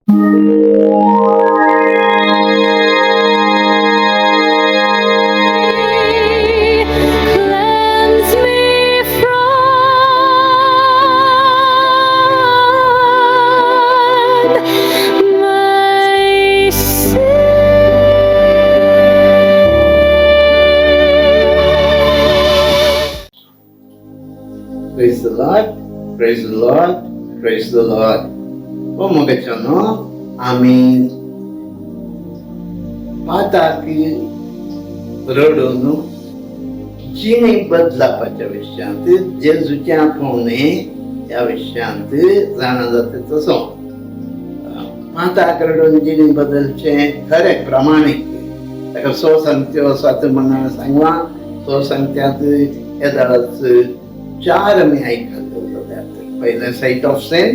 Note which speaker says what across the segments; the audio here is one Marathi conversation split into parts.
Speaker 1: Praise the Lord, praise the Lord, praise the Lord. mogę आम्ही पाहता की रडून जिणे बदलापाच्या विशयांत जेजूच्या पावणे ह्या विशयांत जाणा जाता तसो पाहता रडून जिणे बदलचे खरें प्रामाणीक ताका सो सांगत्यो सात मना सांगवा सो सांगत्यात येदाच 4 आमी आयकतात. पयलें साइट ऑफ सिन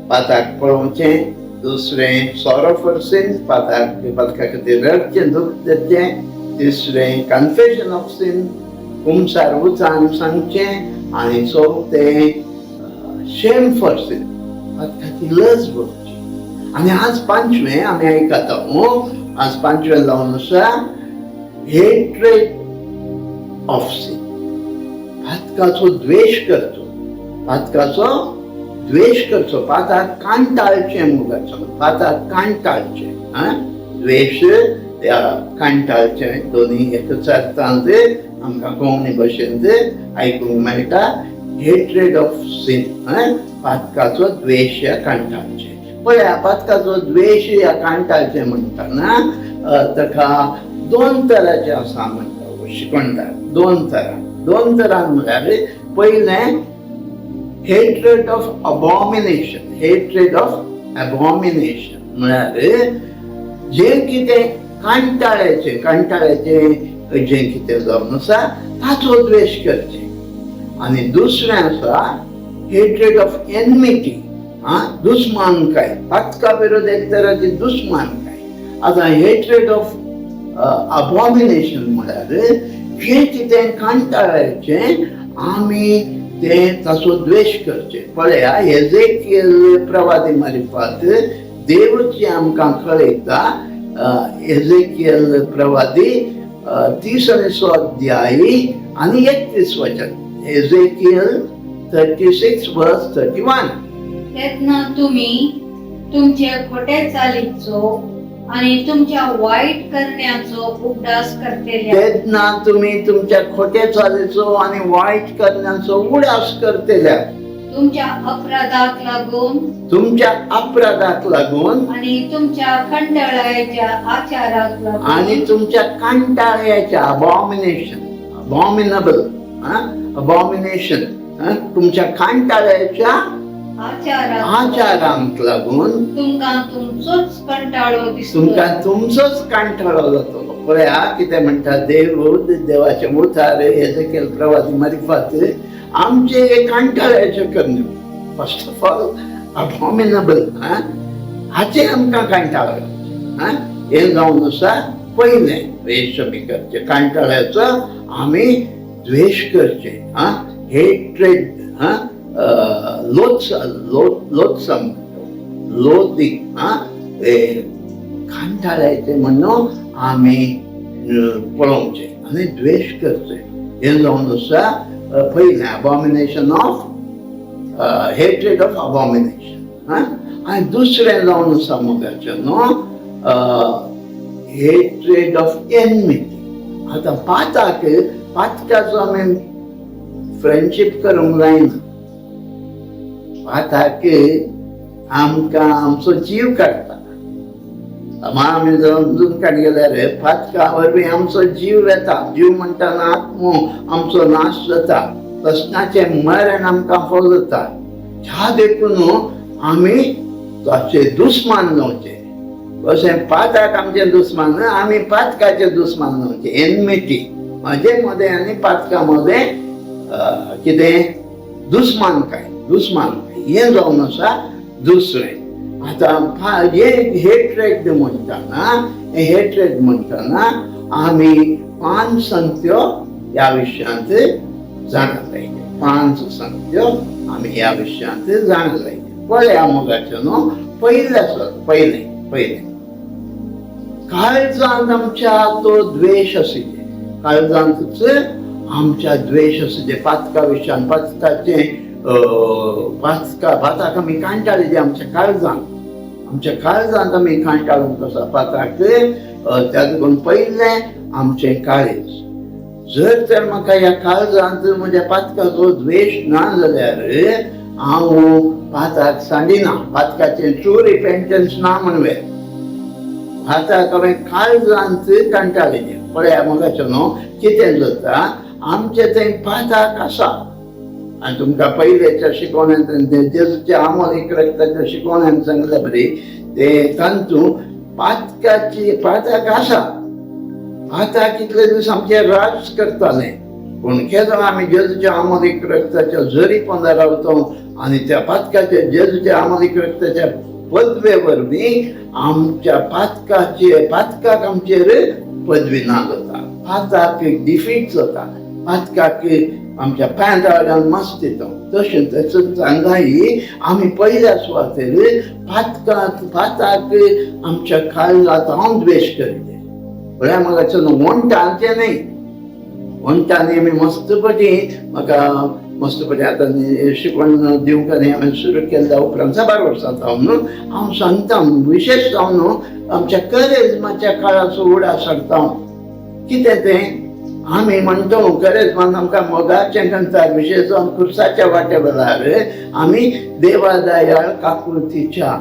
Speaker 1: पाताक पळोवचें, दुसरें सॉरो फॉर सिन पातका खातीर रडचें दूख धरचें, तिसरें कन्फेशन ऑफ सिन कुमसार वचून सांगचें आनी चवथें शेम फॉर सिन पातका खातीर लज भोगची. आनी आज 5वें आमी आयकता आज 5वें जावन आसा हेट्रेड ऑफ सिन. पातकाचो द्वेष करचो, पातकाचो द्वेष करचो, पाताक कांटाळचें मुगाचो, पाताक कांटाळचें. द्वेष त्या कांटाळचें दोनी एकच अर्थांत आमकां कोंकणी भाशेंत आयकूंक मेळटा. हेट्रेड ऑफ सिन, पातकाचो द्वेष या कांटाळचें. पळया पातकाचो द्वेष या कांटाळचें म्हणटाना ताका 2 तरांचें आसा म्हणटा शिकवणदार. 2 तरां म्हळ्यार पयलें hatred of abomination. Hatred of abomination म्हळ्यार जें कितें कांटाळ्याचें जें कितें जावन आसा ताचो द्वेष करचें. आनी दुसरें आसा हेट्रेड ऑफ एनमिटी, दुस्मानकाय. पातका विरोध एक तराची दुस्मानकाय. आतां हेट्रेड ऑफ अबॉमिनेशन म्हळ्यार जें कितें कांटाळ्याचें आमी तें ताचो द्वेष करचें. पळया एजेकियल प्रवादी मारिफात देवची आमकां कळयता. एजेकियल प्रवादी 30 अध्याय आनी 31 वचन. एजेकियल 36 वर्स 31.
Speaker 2: तेन्ना तुमी तुमचे खोटे चालीचो आणि तुमच्या वाईट करण्याचो उगडास करतेल्या.
Speaker 1: तेन्ना तुमी तुमच्या खोटे चालीचो आनी वायट करण्याचो उगडास करतेल्या.
Speaker 2: तुमच्या अपराधाक लागून
Speaker 1: आणि
Speaker 2: तुमच्या कंटाळ्याच्या आचाराक लागून
Speaker 1: आणि तुमच्या कंटाळ्याच्या अबॉमिनेशन तुमच्या कंटाळ्याच्या आचारांक लागून
Speaker 2: तुमकां तुमचोच
Speaker 1: कंटाळो जातलो. पळया कितें म्हणटा देवाच्या मुखार एजेकियल प्रवादी मारिफात आमचे कंटाळ्याचे करणे. फर्स्ट ऑफ ऑल अबॉमिनेबल, हाचे आमकां कंटाळो हें जावन आसा. पयलें द्वेश आमी करचे, कंटाळ्याचो आमी द्वेश करचे. हेट्रेड, लोथिंग, कंटाळ्याचे म्हणून आमी पळोवचे आनी द्वेश करचे. हें जावन आसा पयलें abomination of hatred of abomination. आनी दुसरें जावन आसा मोगाचें हेट्रेड ऑफ एनमिटी. आतां पातकाचो आमी फ्रेंडशीप करूंक जायना. पाताक आमकां आमचो जीव काडटा. आमी समजून काडी गेल्यार पातका वरवीं आमचो जीव वेता. जीव म्हणटाना आत्मो आमचो नाश जाता, तसनाचें मरण आमकां फळ जाता. ह्या देखून आमी ताचे दुस्मान जावचे. अशें पाताक आमचे दुस्मान आमी पातकाचे दुस्मान जावचे. एनमिटी म्हजे मदें आनी पातका मदें कितें दुस्मानकाय हें जावन आसा दुसरें. आतां हेट्रेड म्हणटाना आमी 5 संगत्यो ह्या विशयांत जाणा जायते. 5 संगत्यो आमी ह्या विशयांत जाणा जायते. पळया मोगाचें न्हू पहिले काळजांत आमच्या तो द्वेष आशिल्ले, काळजांतच आमच्या द्वेष आशिल्ले पातका विशयान, पाताक आमी कांटाळे जे आमच्या काळजांत आमी कांटाळून कसो पाताक त्यातून पयले आमचे काळीज. जर तर म्हाका ह्या काळजांत म्हज्या पातकाचो द्वेष ना जाल्यार हांव पाताक सांडिना, पातकाचें ट्रू रिपेंटन्स ना म्हणवे. पाताक हांवें काळजांत कांटाळिल्लें. पळया मोगाचें न्हू कितें जाता, आमचे थंय पाताक आसा. आनी तुमकां पयलेच्या शिकोवण्यांत जेजूच्या आमोलीक रक्ताच्या शिकोवण्यांत सांगलें बरी, ते तांतू पाताक आसा. पाताक इतले दीस आमचे राज करताले, पूण केदो आमी जेजूच्या आमोलीक रक्ताच्या जरी पंदा रावतो आनी त्या पातकाच्या जेजूच्या आमोलीक रक्ताच्या पदवे वरवीं आमच्या पातकाक आमचेर पदवी ना जाता, पाताक डिफीट जाता, पातकाक आमच्या पांयां मस्त येता. तशें तशेंच हांगाही आमी पयल्या सुवातेर पाताक आमच्या काळजांत हांव द्वेश करिल्ले. म्हळ्यार म्हाका वणटांचें न्ही, वणटांनी आमी मस्तपटी आतां शिकवण दिवंक न्ही हांवें सुरू केल्ल्या उपरांत 7 वर्सां जावन हांव सांगता, विशेश जावन आमच्या करेजमाच्या काळाचो उडा सरता. कितें तें आमी म्हणटा करेजमान आमकां मोगाचें करतात, विशेश जावन खुर्साच्या वाटे वेळार आमी देवा दयाळ काकुळतीच्या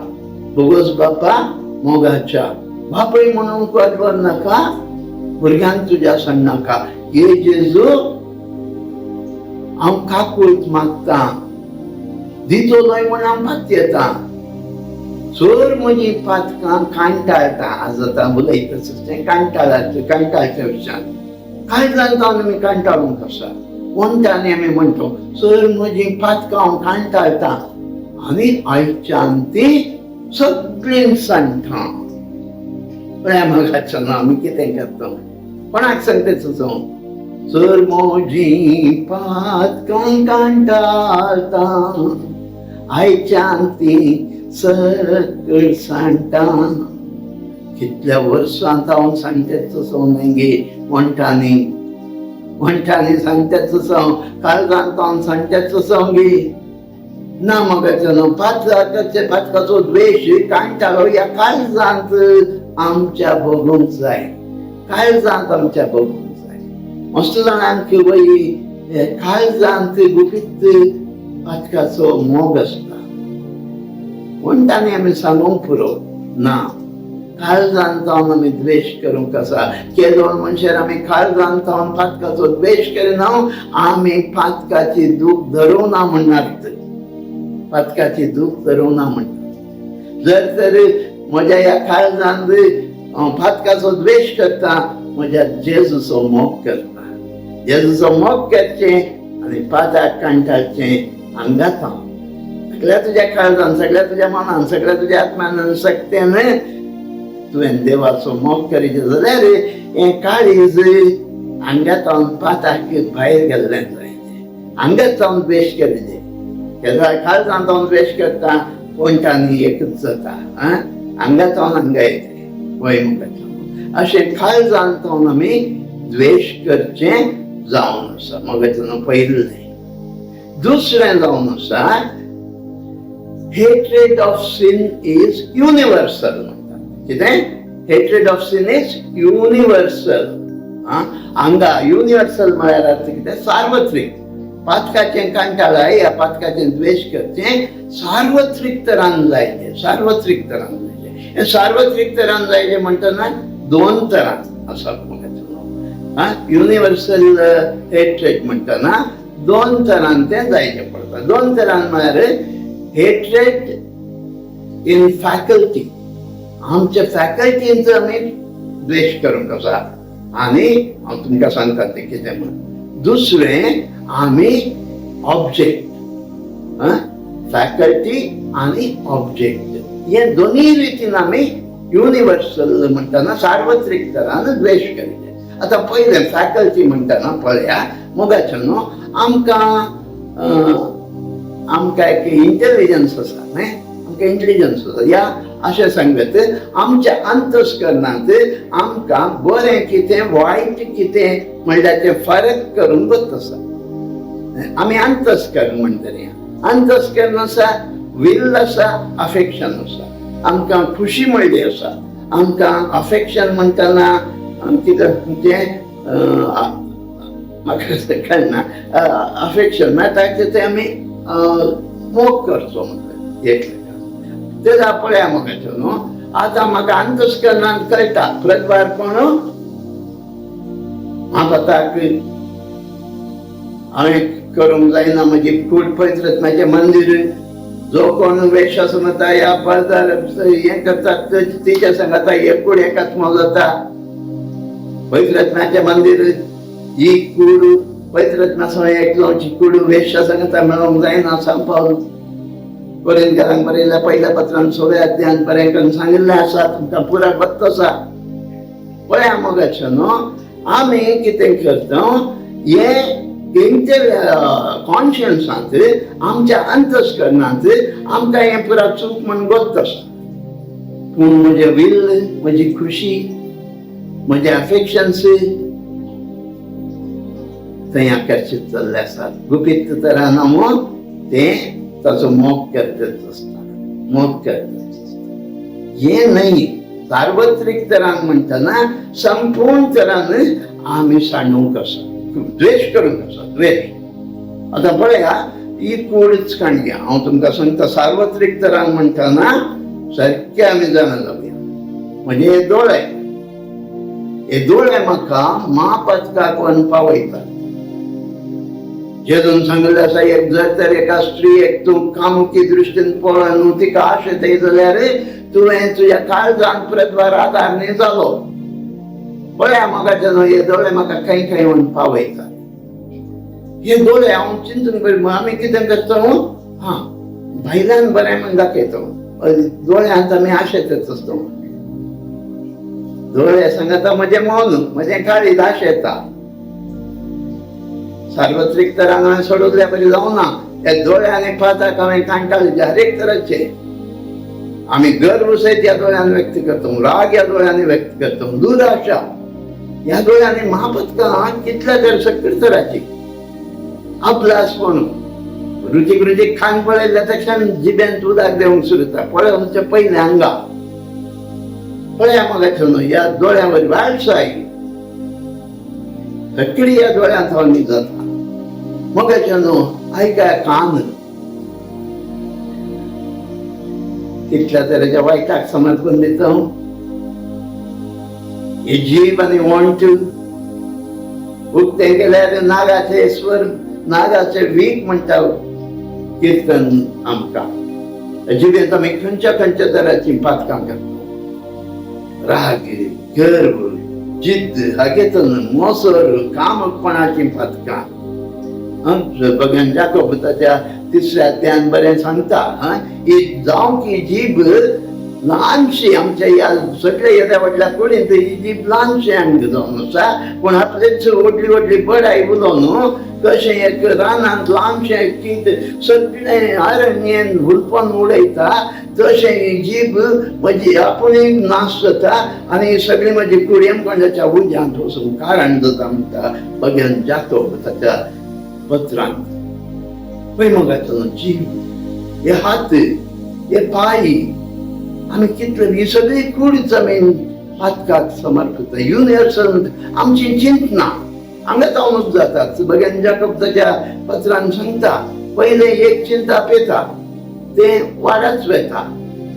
Speaker 1: भोगोस बापा मोगाच्या बापय म्हणून कळवर नाका, भुरग्यांक तुज्या सांगनाका, हे जेजू हांव काकुळत मागता, दितो न्हय म्हूण हांव पातयेता, चोर म्हजी पातकां कांटाळटा. आज आतां उलयता तें कांटाळच्या विशयान काळजांत आमी कांटाळूंक आसा. वणटांनी आमी म्हणटा चोर म्हजी पातकां हांव कांटाळटा आनी आयच्यान ती सगळीं सांगता. म्हळ्यार म्हाका आमी कितें करता, कोणाक सांगता चोर म्हजी पातकां कांटाळटा आयच्यान ती सकळ सांगता. कितल्या वर्सांत हांव सांगता तसो गे वणटांनी सांगता तसो, काळजांत हांव सांगता तसो गे ना. मोगाचें पातकाचो द्वेश कांटाळो ह्या काळजांत आमच्या भोगूंक जाय, काळजांत आमच्या भोगूंक जाय. मस्त जाणांक वय काळजांत गुपीत पातकाचो मोग आसता. वणटांनी आमी सांगूंक पुरो ना, काळजांत हांव आमी द्वेश करूंक आसा. केदोन मनशार आमी काळजांत हांव पातकाचो द्वेश करिना, आमी पातकाची दूख धरूना म्हणनात, पातकाची दूख धरूना म्हणटात. जर तर म्हज्या ह्या काळजांत हांव पातकाचो द्वेश करता, म्हज्या जेजूचो मोग करता. जेजूचो मोग करचें आनी पाताक कांटाळचें हांगात हांव. सगळ्या तुज्या काळजान, सगळ्या तुज्या मनान, सगळ्या तुज्या आत्म्यान सक्तेन तुवें देवाचो मोग करीत जाल्यार हें काळीज हांगातावन पाताक भायर गेल्लें जायचें. हांगातावन द्वेश करिल्लें. केन्ना काळजांत हांव द्वेश करता, वणटांनी एकच जाता, हांगातावन हांगा येता वय मोगाचें. अशें काळजांत हांव आमी द्वेश करचें जावन आसा. मोगाचें पयलें. दुसरें जावन आसा hatred of sin is universal. hatred of sin is universal. हांगा युनिवर्सल म्हळ्यार अर्थ कितें, सार्वत्रिक. पातकाचें कांटाळाय ह्या पातकाचें द्वेश करचें सार्वत्रिक तरान जायचें, सार्वत्रिक तरान जायचें. हें सार्वत्रिक तरान जायचें म्हणटना 2 तरान आसा. युनिवर्सल हेट्रेड म्हणटना 2 तरान तें जायचें पडटा. 2 तरान म्हळ्यार हेट्रेड इन फॅकल्टी, आमच्या फॅकल्टींचो आमी द्वेश करूंक आसा. आनी हांव तुमकां सांगता तें कितें म्हण. दुसरें आमी ऑब्जेक्ट, फॅकल्टी आनी ऑब्जेक्ट, हे दोनूय रितीन आमी युनिवर्सल म्हणटना सार्वत्रिक तरान द्वेश करिल्ले. आतां पयलें फॅकल्टी म्हणटना पळया मोगाचें न्हू, आमकां आमकां एक इंटेलिजन्स आसा न्हय, आमकां इंटेलिजन्स आसा. या अशें सांगत आमच्या अंतस्करणांत आमकां बरें कितें वायट कितें म्हणल्यार तें फरक करून वत आसा. आमी अंतस्करण म्हणटले. अंतस्करण आसा, विल आसा, अफेक्शन आसा. आमकां खुशी म्हणली आसा. आमकां अफेक्शन म्हणटना कितें तें म्हाका कळना. अफेक्शन म्हणटा तें आमी मोग करचो म्हणटा एकल्याक. तें पळया म्हाका न्हू. आतां म्हाका अंतस्करणांत कळटा प्रतिभार्पण महाभारताक हांवें करूंक जायना. म्हजी कूड पळयत रत्नाचें मंदीर, जो कोण वेशासनता ह्या पळयता हें करतात तिच्या सांगाता हे कूड एकात्मो जाता. पळयत रत्नाचें मंदीर ही कूड पळयत रत्नासो एकलोची कूड वेशासनता मेळोंक जायना सांपावन. कोरिंथीयांक बरयल्ल्या पहिल्या पत्रांत 16व्या अध्यायांत बरें करून सांगिल्लें आसा. तुमकां पुराय वत्त आसा. पळया मोगाचे न्हू. आमी कितें करता हे कॉन्शियन्सांत आमच्या अंतस्करणांत आमकां हें पुरा चूक म्हण गोत आसा. पूण म्हजें विल, म्हजी खुशी, म्हजे अफेक्शन्स थंय आकर्शीत जाल्ले आसात. गुपीत तरान हांव तें ताचो मोग करतच आसता. मोग करतच आसता. हें न्हय, सार्वत्रीक तरान म्हणटना संपूर्ण तरान आमी सांडूंक आसा. द्वेश करूंक आसा. द्वेश. आतां पळया ही कूडच काणया. हांव तुमकां सांगता सार्वत्रीक तरान म्हणटना सारके आमी जाणा जावया. म्हणजे हे दोळे म्हाका महापथकाक व्हरून पावयतात. जेजून सांगिल्लें आसा जर तर एका स्त्रीयेक तूं कामुकी दृश्टीन पळय न्हू, तिका आशेतय जाल्यार तुवें तुज्या काळजांत प्रतिभार आदार न्ही जालो. पळया म्हाका न्हू हे दोळे म्हाका खंय खंय व्हरून पावयतात. हे दोळे हांव चिंतून करीत आमी कितें करता भायल्यान बरें म्हण दाखयता. दोळ्यांत आमी आशेतच आसता. दोळे सांगता म्हजें मन, म्हजें काळीज आशेता. सार्वत्रीक तरान हांवें सोडूंक बरी जावना. त्या दोळ्यांनी पाहताक हांवें कांटाळीचे हर एक तरांचे. आमी गर्व सयत ह्या दोळ्यान व्यक्त करता, राग ह्या दोळ्यांनी व्यक्त करता, दुराशा ह्या दोळ्यांनी महापथकां कितल्या तर सकयल तरांची. आपलासपण रुचीक रुचीक खाण पळयल्या तक्षण जिबेंत उदक देवंक सुरता. पळोवचे पयले हांगा पळया म्हाका न्हू ह्या दोळ्यां वरवीं वाळसाय सगळी ह्या दोळ्यांत हांव जाता. मोगाचे न्हू आयकाय कान कितल्या तरेच्या वायटाक समर्पण दिता. हे जीव आनी वॉन्ट उक्तें केल्यार नागाचे स्वर, नागाचे वीक म्हणटा कीर्तन आमकां. जिबेंत आमी खंयच्या खंयच्या तरांची पातकां करता. राग, गर्व, जिद्द, हागेतन मोसर, कामकपणाची पातकां. भगवान जाकोब ताच्या 3ऱ्या अध्यायान बरें सांगता ही जावं की जीब ल्हानशी आमच्या ह्या सगळ्या येद्या व्हडल्या कुडींत ही जीब ल्हानशी आमकां जावन आसा. पूण आपलेच व्हडली व्हडली बडाय उलोवन कशें एक रानांत ल्हानशें कीत सगळें अरण्येन हुलपण उडयता तशें ही जीब म्हजी आपुणूय नाश जाता आनी सगळी म्हजी कुडी कोणाच्या उज्यांत वचून कारण जाता म्हणटा भगवान जाकोब ताच्या पत्रांत. पळय मोगाचो जीव, हे हात, हे पाय, आमी कितले ही सगळी कूडच आमी पातकाक समर्पित. युनिवर्सल आमची चिंतना हांगा जावनूच जातात. भगवान जाकोब ताच्या पत्रांत सांगता पयले एक चिंता पेता तें वाडच वेता,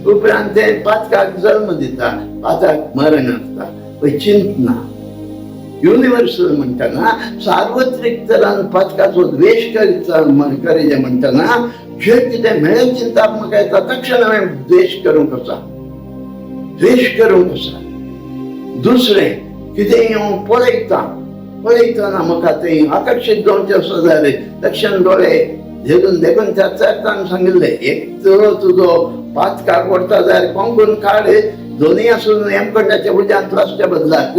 Speaker 1: उपरांत तें पातकाक जल्म दिता, पातकाक मरण आसता. पळय चिंतना युनिवर्सल म्हणटना सार्वत्रीक तरान पातकाचो द्वेश करीजे म्हणटना जे कितें मेळ्ळें चिंताक म्हाका येता तक्षण हांवें द्वेश करूंक आसा. द्वेश करूंक आसा. दुसरें कितेंय हांव पळयतना म्हाका तें आकर्शीत जावचें आसा जाल्यार तक्षण दोळे झेलून देखून त्या चर्चान सांगिल्लें एक तर तुजो पातकाक व्हरता जाल्यार कोंकून काड, दोनूय आसून हेमखंडाच्या उज्यांत वचच्या बदलाक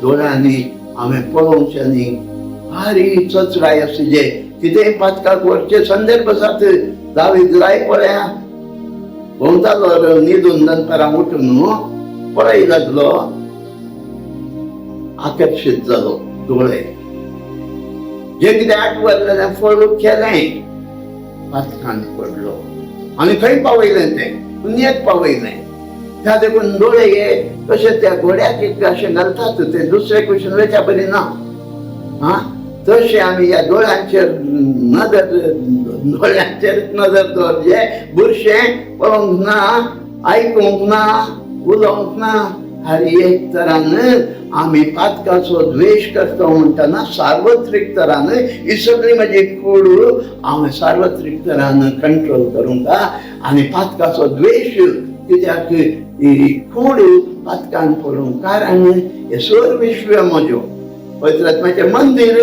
Speaker 1: दोळ्यांनी हांवें पळोवचें न्ही. भारी चचराय आसली जे कितें पातकाक वरचे संदर्भ जात दावीद राय पळया भोंवतालो न्हिदून दनपारां उठून पळय लागलो आकर्षीत जालो दोळे जे कितें आठवलें फळ केलें पातकान पडलो आनी खंय पावयलें तें दुनियेक पावयलें त्या देखून दोळे हे कशे त्या घोड्याक एक अशें घालतात ते दुसरे कुशीन वयच्या बरी ना हा तशें आमी ह्या दोळ्यांचेर दोळ्यांचेर नदर दवरचे बुरशें पळोवंक ना आयकूंक ना उलोवंक ना हर एक तरान आमी पातकाचो द्वेश करता म्हणटना सार्वत्रिक तरान ही सगळी म्हजी कूड हांवें सार्वत्रिक तरान कंट्रोल करूंक आनी पातकाचो द्वेश कित्याक ही कूड पातकान पडूंक कारण हे सोर विश्व म्हज्यो पवित्र आत्म्याचें मंदीर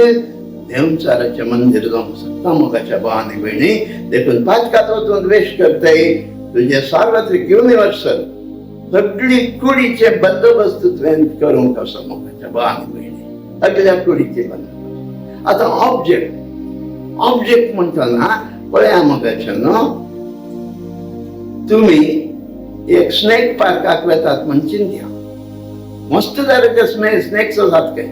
Speaker 1: देवचाराचें मंदीर जावंक शकता मोगाच्या भावांनी भयणी देखून पातकाचो तूं द्वेश करताय तुजें सार्वत्रिक युनिवर्सल सगळी कुडीचे बंदोबस्त तुवें करूंक कसो मोगाच्या भावांनी भयणी सगळ्या कुडीचे बंदोबस्त आतां ऑब्जेक्ट म्हणटना पळया मोगाचे न्हू तुमी एक स्नेक पार्काक वतात म्हण चिंत्या मस्त तरेचे स्नेक्स आसात काय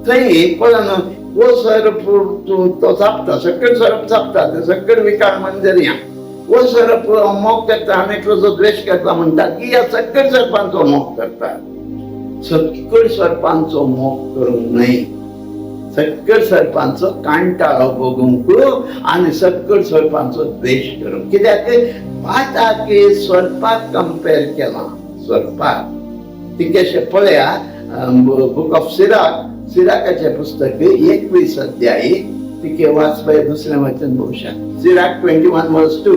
Speaker 1: थंय पळय न्हू वो सरप तो चापता सकयल सरप चापता ते सकयल विकाळ मंदिर वो सरप मोग करता आनी एकलो द्वेश करता म्हणटात की ह्या सकयल सरपांचो मोग करता सकयल सरपांचो मोग करूंक न्हय सकयल सरपांचो कांटाळो भोगूंक आनी सकयल सरपांचो द्वेश करूंक कित्याक पाताक स्वरपाक कंपेर केला स्वरपाक ती कशें पळया बुक ऑफ सिराकाचे पुस्तक 21 अध्याय तिके वाचपाय दुसरें वचन भोवशा सिराक 21:2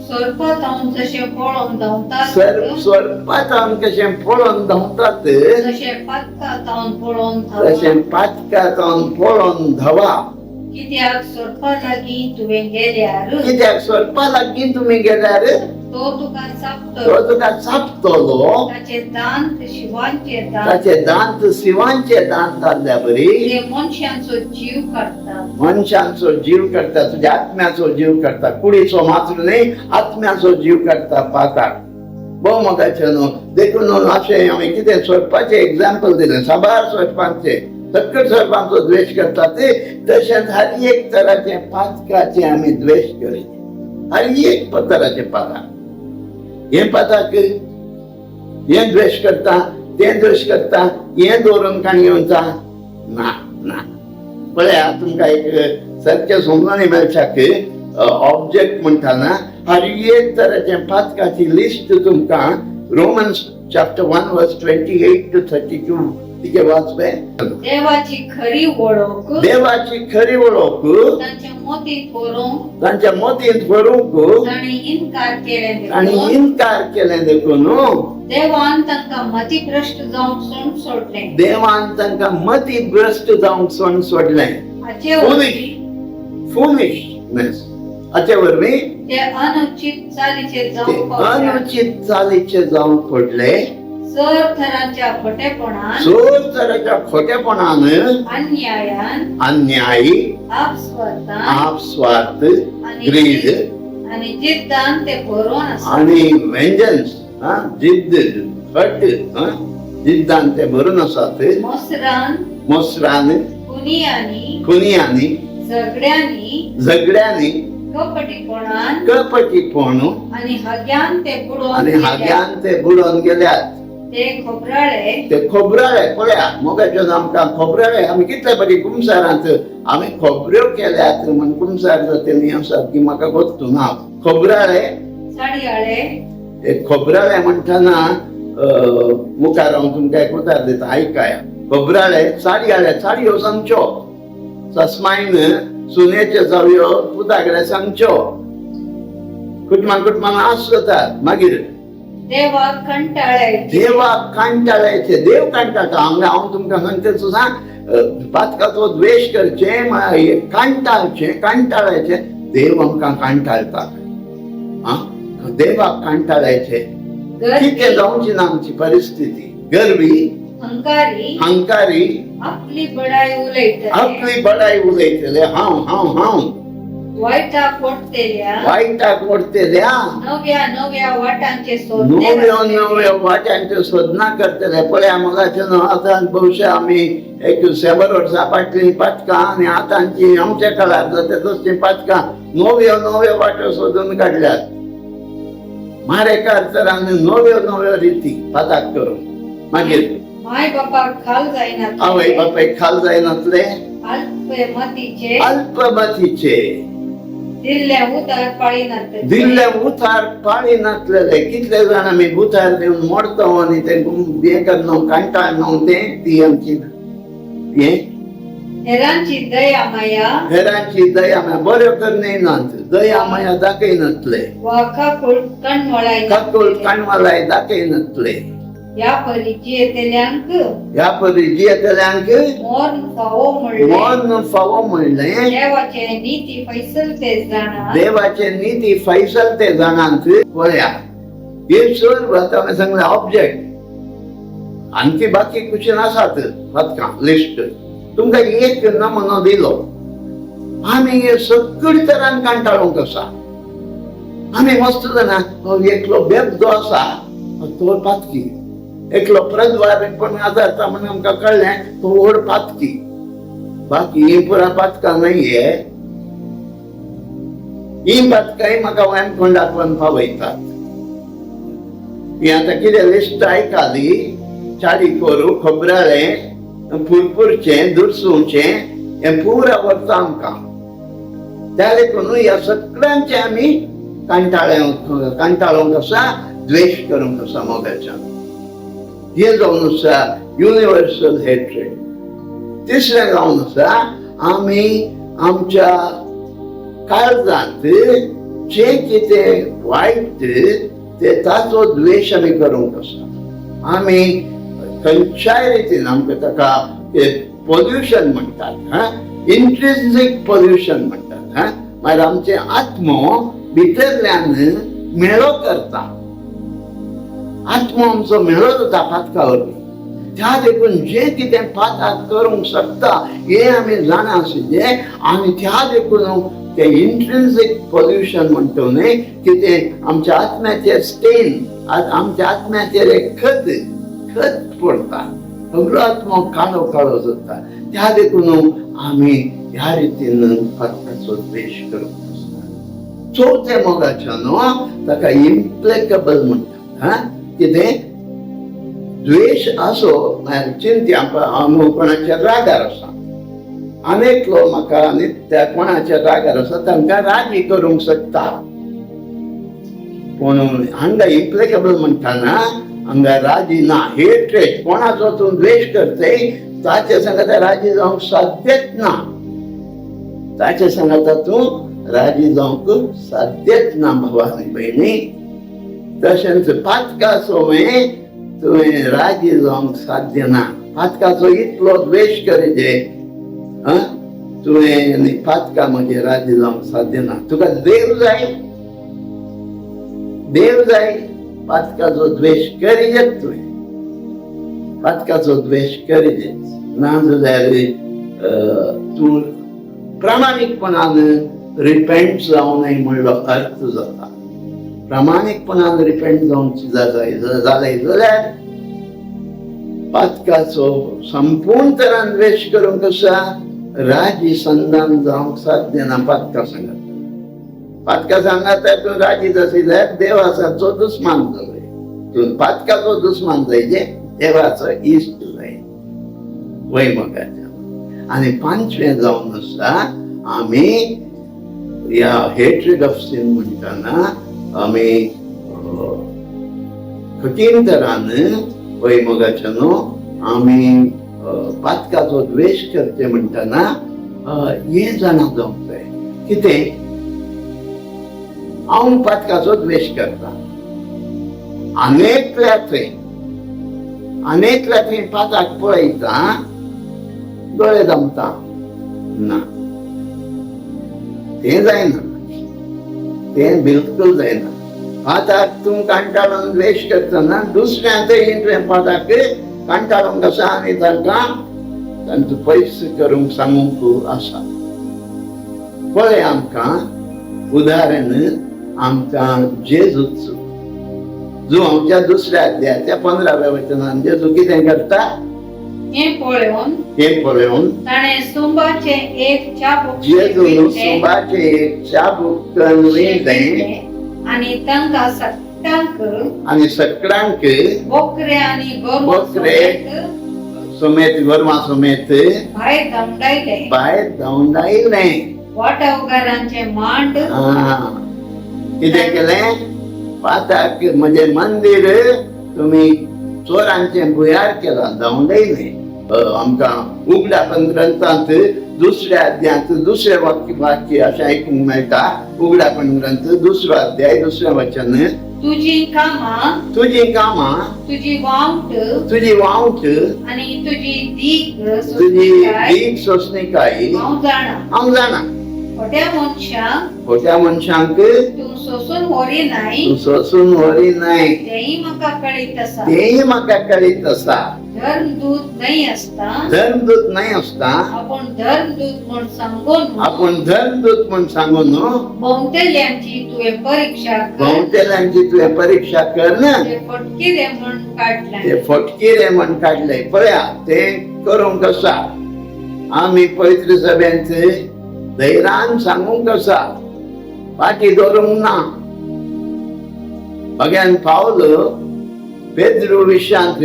Speaker 2: स्वरपात हांव जशें पळोवन धांवतात
Speaker 1: स्वरपात हांव कशें पळोवन धांवतात
Speaker 2: तशें पातकात हांव पळोवन धांवा
Speaker 1: तशें पातकात हांव पळोवन धांवा
Speaker 2: कित्याक स्वरपा लागीं तुवें गेल्यार
Speaker 1: कित्याक स्वरपा लागीं तुमी गेल्यार
Speaker 2: तो तुका
Speaker 1: तो तुका चापतलो
Speaker 2: ताचे दांत शिवांचे दांत
Speaker 1: ताचे दांत शिवांचे दांत जाल्ल्या बरी
Speaker 2: ते मनशांचो जीव काडटा
Speaker 1: मनशांचो जीव करता तुज्या आत्म्याचो जीव करता कुडीचो मात्र न्हय आत्म्याचो जीव करता पाताक भोव मोगाचें न्हू देखून अशें हांवें कितें स्वरपाचें एग्जाम्पल दिलें साबार स्वरपांचें सकयल स्वरपांचो द्वेश करता ते तशेंच हर एक तराचे पातकाचे आमी द्वेश करीत हर एक तराचे पाताक हे पाताक हे द्वेश करता तें द्वेश करता हे दवरून काणी म्हणटा ना ना पळया तुमकां एक सारकें समजून मेळच्याक ऑब्जेक्ट म्हणटाना हर एक तराचे पातकाची लिस्ट तुमकां रोमन्स चॅप्टर 1:28 to 32 तिके वाचपे
Speaker 2: देवाची खरी वळख
Speaker 1: देवाची खरी वळख
Speaker 2: तांच्या मोतीत व्हरूंक
Speaker 1: तांच्या मोतींत व्हरूंक
Speaker 2: तांणी इन्कार केलें
Speaker 1: आनी
Speaker 2: देखून
Speaker 1: इन्कार केलें देखून
Speaker 2: देवान तांकां मतीभ्रश्ट जावंक सोड सोडलें
Speaker 1: देवान तांकां मतीभ्रश्ट जावंक सोड सोडलें
Speaker 2: हाचे वरवीं
Speaker 1: फुलिशनेस हाचे वरवीं
Speaker 2: ते अनुचित चालीचे जावंक
Speaker 1: अनुचित चालीचे जावंक पडले
Speaker 2: सर थरांच्या खोटेपणान
Speaker 1: सोर तराच्या खोटेपणान
Speaker 2: अन्यायान
Speaker 1: अन्यायी
Speaker 2: आपस्वार्थान
Speaker 1: आपस्वार्थ ग्रीड
Speaker 2: आणि जिद्दान ते भरून आसा
Speaker 1: आणि वेंजन्स जिद्द हट जिद्दान ते भरून आसात मोसरान खुनियांनी झगड्यांनी कपटीपण
Speaker 2: आणि हाग्यान ते
Speaker 1: बुडोवन गेल्यात
Speaker 2: ते
Speaker 1: खोबराळे पळया मोगाचें आमकां खोबराळे आमी कितले बरी कुमसारांत आमी खोबऱ्यो केल्यात म्हण कुमसार जाते आसात की म्हाका गोत्तू ना खोबराळे खोबराळे म्हणटना मुखार हांव तुमकां एक उतार दिता आयकाया खोबराळे साडयो सांगच्यो सस्माईन सुनेच्यो जावयो पुताकडे सांगच्यो कुटुंबान आस जातात मागीर
Speaker 2: देवाक
Speaker 1: कंटाळायचे देव कंटाळटा हांव तुमकां सांगता सांग पातकाचो द्वेश करचे कंटाळायचे देव आमकां कंटाळटा देवाक कंटाळायचे कितें जावची ना आमची परिस्थिती गर्वी हंकारी
Speaker 2: आपली बडाई उलयतले
Speaker 1: हांव
Speaker 2: वाईटाक ओडतेल्या
Speaker 1: वाईटाक ओडतेल्या
Speaker 2: नव्या नव्या वाटांचे सोदणे
Speaker 1: नव्या
Speaker 2: घालतेले.
Speaker 1: नव्या वाट्यांची सोदना करतले. पळय मगाचे न्हू आतां भविष्य आमी एक 100 वर्सां फाटलीं पातकां आनी आतांची आमच्या काळार जाता तसलीं पातकां नव्यो नव्यो वाटो सोदून काडल्यात. मारेकार तरांनी नव्यो नव्यो रिती पाताक करून मागीर
Speaker 2: माय बापाक खाल जायना
Speaker 1: आवय बापायक खाल जायनातले.
Speaker 2: अल्पमतीचे
Speaker 1: अल्पमतीचे
Speaker 2: दिल्ल्या उतार पाळीनात
Speaker 1: दिल्ले उतार पाळी नासलेले. कितले जाण आमी उतार दिवन मोडतो आनी ते हे करनो कांटाळनो ते ती आमची हे
Speaker 2: हेरांची दया माया
Speaker 1: हेरांची दया माया बऱ्यो करनात. दया माया दाखयनातले.
Speaker 2: वा काकुळ कणमळाय
Speaker 1: काकुळ काणवालाय दाखयनातले.
Speaker 2: या परी जियेतेल्यांक
Speaker 1: ह्या परी जियेतल्यांक
Speaker 2: मोन फावो म्हणले.
Speaker 1: मन फावो म्हणलें.
Speaker 2: देवाचे नीती फैसल ते जाणा
Speaker 1: देवाचे नीती फैसल ते जाणांत. पळया हे सर्व आतां हांवें सांगलें ऑब्जेक्ट. आणखी बाकी क्वेश्चन आसात पदकां लिस्ट. तुमकां एक नमुनो दिलो. आमी हे सगळे तरान कांटाळूंक आसा. आमी मस्त जाणा एकलो बेबदो आसा तो पातकी. एकलो प्रद्वारीपण आजारता म्हणून आमकां कळ्ळें तो व्हड पातकी. बाकी ही पुरा पातकां नाहीये. ही पातकांय म्हाका वामखंडांतल्यान पावयतात. ही आतां कितें लिस्ट आयकाली चारी कोरू खोबराळें फुरफुरचें दुरसूंचें हें पुरा व्हरता आमकां. त्या देखून ह्या सगळ्यांचे आमी कांटाळूंक आसा. द्वेश करूंक आसा मोगाच्यान. हे जावन आसा युनिवर्सल हेट्रेड. तिसरें जावन आसा आमी आमच्या काळजांत जे कितें वायट ते ताचो द्वेश आमी करूंक आसा. आमी खंयच्याय रितीन आमकां ताका पोल्युशन म्हणटात. इंट्रिन्सिक पोल्युशन म्हणटात. मागीर आमचे आत्मो भितरल्यान मेळो करता. आत्मो आमचो मेळो जाता पातका वरवीं. त्या देखून जे कितें पाताक करूंक शकता हे आमी जाणा आशिल्ले. आनी त्या देखून ते इंट्रिन्सिक पोल्युशन म्हणटा न्ही कितें आमच्या आत्म्याचेर स्टेन आमच्या आत्म्याचेर एक खत पडटा. सगळो आत्मो काळो काळो जाता. त्या देखून आमी ह्या रितीन पातकाचो द्वेश करूंक आसता. चवथे मोगाच्यान ताका इम्प्लेकेबल म्हणटात. कितें द्वेश असो चिंत्या कोणाच्या रागार आसा. अनेकलो म्हाका आनी त्या कोणाच्या रागार आसा तांकां रागी करूंक शकता. पूण हांगा इम्प्लेकेबल म्हणटाना हांगा राजी ना. हेट्रेड कोणाचो तूं द्वेश करतय ताचे सांगता राजी जावंक साध्यच ना. ताचे सांगता तूं राजी जावंक साध्यच ना भावानी भयणी. तशेंच पातका सोवें तुवें राजी जावंक साध्य ना. पातकाचो इतलो द्वेश करीजे तुवें पातका म्हणजे राजी जावंक साध्य ना. तुका देव जाय. देव जाय. पातकाचो द्वेश करीजेच. तुवें पातकाचो द्वेश करीजेच. ना जाल्यार तूं प्रामाणीकपणान रिपेंट जावं नये म्हणलो अर्थ जाता. प्रामाणीकपणान रिपेंट जावंक जाय जाल्यार पातकाचो संपूर्ण तरान द्वेश करूंक आसा. राजी संधान जावंक साध्य ना. पातका सांगता. पातका सांगता तूं राजी जाशी जाल्यार देवाचो दुस्मान जाय. तूं पातकाचो दुस्मान जायचे देवाचो इश्ट जाय वैमोगाच्या. आनी पांचवें जावन आसा आमी ह्या हेट्रेड ऑफ सीन म्हणटाना आमी कठीण तरान वैमोगाच्या न्हू आमी पातकाचो द्वेश करचे म्हणटाना हे जाणा जावंक जाय. कितें हांव पातकाचो द्वेश करता. अनेकल्या थंय पाताक पळयता दोळे दमता ना. तें जायना. तें बिलकुल जायना. पाताक तूं कांटाळून द्वेश करतना दुसऱ्या पाताक कांटाळूंक आसा आनी तांकां पयस करूंक सांगूंक आसा. पळय आमकां उदाहरण आमकां जेजूचो, जो आमच्या दुसऱ्या अध्यायाच्या 15व्या वचनान जेजू कितें करता
Speaker 2: हे पळोवन
Speaker 1: ताणें
Speaker 2: सुंबाचे एक चाबूक
Speaker 1: जेजू
Speaker 2: विणलें
Speaker 1: सुंबाचे एक चाबूक विणलें
Speaker 2: आणि तांकां
Speaker 1: सगळ्यांक
Speaker 2: बोकरे आणि
Speaker 1: बोकरे समेत गोरवां समेत भायर धांवडायलें.
Speaker 2: वाटावकारांचे मांड
Speaker 1: कितें केलें पाताक म्हणजे मंदिर तुमी चोरांचे भुयार केला धांवडायलें. आमकां उगडापण ग्रंथांत दुसऱ्या अध्यायात दुसरें वाक्य अशें आयकूंक मेळटा. उगडापण ग्रंथ 2रो अध्याय 2रें वचन,
Speaker 2: तुझी कामां तुझी वावट आणि तुझी दीक
Speaker 1: सोसणीकाय हांव जाणा. खोट्या मनशांक
Speaker 2: तूं सोसून
Speaker 1: व्हरिनाय
Speaker 2: तेही म्हाका
Speaker 1: कळीत आसा.
Speaker 2: धर्मदूत न्हय आसता आपण धर्मदूत म्हण सांगून भोंवतेल्यांची तुवें
Speaker 1: परीक्षा कर ना.
Speaker 2: ते
Speaker 1: फटकिरे म्हण काढले पळया ते करूंक आसा. आमी पवित्र सभेंत धैर्यान सांगूंक आसा, फाटी दवरूंक ना. भगवान पावलो पेद्रू विशयांत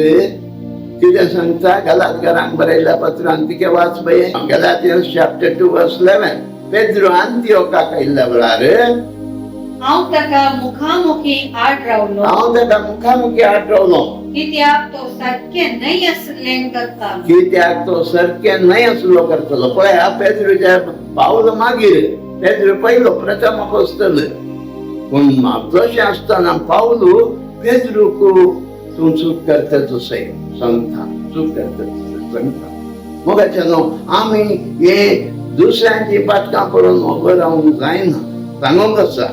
Speaker 1: कितें सांगता गलातियरांक बरयल्ल्या पत्रांत तिके वाच पळय. गलातियन्स चॅप्टर 2 वर्स 11. पेद्रू अंतियोकाक आयिल्ल्या वेळार
Speaker 2: हांव ताका मुखामुखी आड रावलो कित्याक तो
Speaker 1: सारकें न्हय आसलो करतलो. पळय हा पेद्रूच्या पावलो मागीर पेद्रू पयलो प्रथम अपोस्तल. पूण जशें आसतना पावलो पेद्रूक तूं चूक करता सांगता मोगाच्या न्हू. आमी हे दुसऱ्यांची पातकां पळोवन उबो रावंक जायना. सांगूंक आसा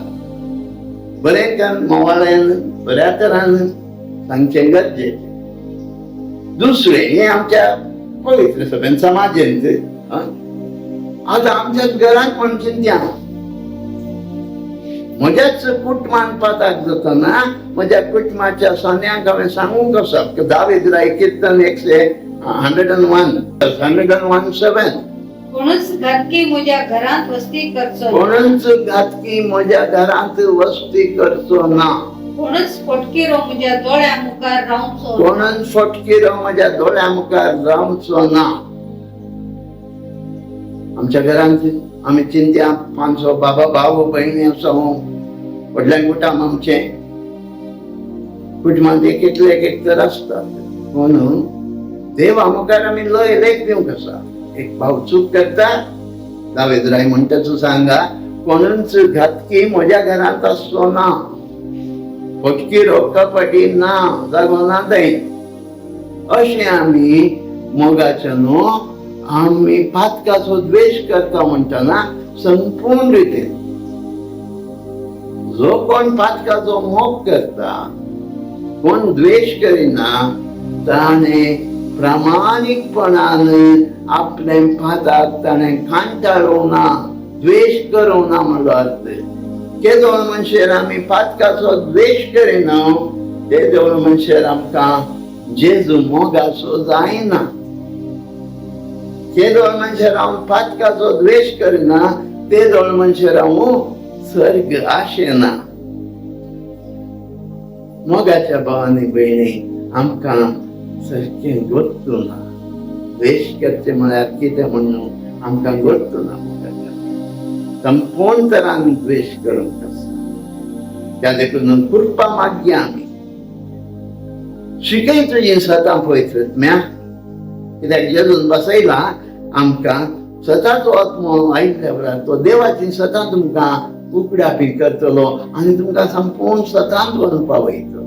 Speaker 1: बरें मोवाळ्यान बऱ्या तरान सांगचें गरजेचें. दुसरें हे आमच्या पवित्र सभेन समाजेंत आतां आमच्याच घरांत पण चिंत्या म्हज्याच कुटुंबान पाताक जातना म्हज्या कुटुंबाच्या सोन्यांक हांवें सांगूंक आसा. दावीद राय कीर्तन 101:7
Speaker 2: कोणूच घातकी म्हज्या घरांत वस्ती करचो ना. कोणूच फटकिरो म्हज्या दोळ्या मुखार रावचो ना. आमच्या घरांत आमी चिंत्या 500 बाबा भाव भयणी आसा. व्हडल्या कुटुंब आमचें कुटुंबांत एक तर आसतात. म्हणून देवा मुखार आमी लेख दिवंक आसा. एक भाव चूक करता दावीद राय म्हणटा तूं सांगा कोणूच घातकी म्हज्या घरांत आसचो ना. फटकिरो कपटी ना जागो ना थंय. अशें आमी मोगाचें न्हू. आमी पातकाचो द्वेश करता म्हणटना संपूर्ण रितीन जो कोण पातकाचो मोग करता कोण द्वेश करिना ताणें प्रामाणीकपणान आपले पाताक ताणें कांटाळोवना द्वेश करोना म्हणलो अर्थ. केदो मनशार आमी पातकाचो द्वेश करिना तेदो मनशार आमकां जेजू मोगाचो जायना. केदो मनशार हांव पातकाचो द्वेश करिना तेदो मनशार हांव सर्ग आशेना. मोगाच्या भावांनी भयणी आमकां सारकें गोडतुना. द्वेश करचें म्हळ्यार कितें म्हणून आमकां गोडतुना. संपूर्ण तरान द्वेश करूंक आसा. त्या देखून कृपा मागया आमी. शिकय तुजी सदां पवित्रत्म्या. कित्याक जेजून बसयला आमकां सदांचो आत्मो आयिल्ल्या वेळार तो देवाची सदां तुमकां उकडापी करतलो आनी तुमकां संपूर्ण सदांच व्हरून पावयतलो.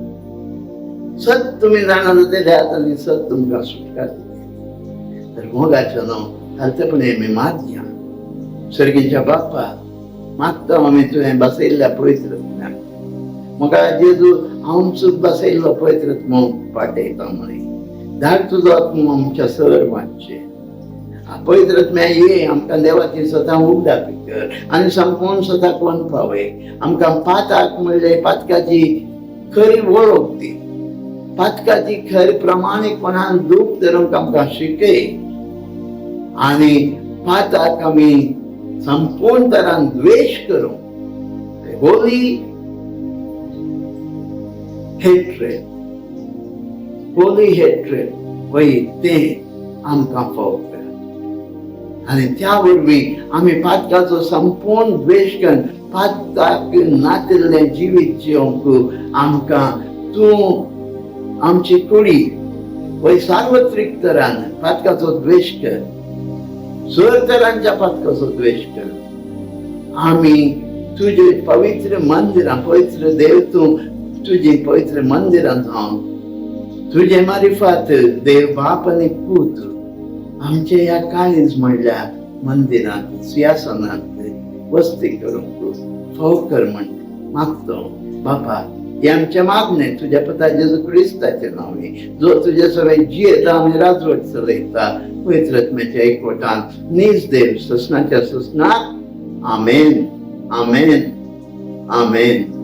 Speaker 2: सत तुमी जाणा जाल्यार आनी सत तुमकां सुटका दितली. तर मोगाचें न्हू हालतेपणी आमी मागया. सर्गीच्या बाप्पा मागता आमी तुवें बसयल्ल्या पवित्रत्म्याक. म्हाका जेजू हांव चूक बसयल्लो पवित्रत्मो पाटयता म्हळें. धाड तुजो आत्मो आमच्या सर्वांचेर.
Speaker 1: पवित्रत्म्या ये आमकां देवाची सदां उगडापी कर आनी संपूर्ण सदां कोण पावय. आमकां पाताक म्हणले पातकाची खरी वळख दी. पातकाची खरी प्रमाणीकपणान दूख धरूंक आमकां शिकय आनी पाताक आमी संपूर्ण तरान द्वेश करूं. होली हेट्रेड वय तें आमकां फावो कर आनी त्या वरवीं आमी पातकाचो संपूर्ण द्वेश करून पातकाक नातिल्लें जिवीत जिवंक आमकां तूं आमची कुडी वय सार्वत्रीक तरान पातकाचो द्वेश कर. सर तरांच्या पातकाचो द्वेश कर. आमी तुझे पवित्र मंदिरां पवित्र देव तूं तुझी पवित्र मंदिरां जावन तुझे मारिफात देव बाप आनी पूत आमच्या ह्या काळीज म्हणल्या मंदिरांत सिंहासनांत वस्ती करूंक फावो कर म्हण मागतो. बापा हे आमचे मागणे तुझ्या पुता जेजू क्रिस्ताचे नांवी जो तुझे सगळे जियेता आनी राजवट चलयता पवित्रत्म्याच्या एकवटान नीज देव ससनाच्या ससनाक आमेन आमेन आमेन.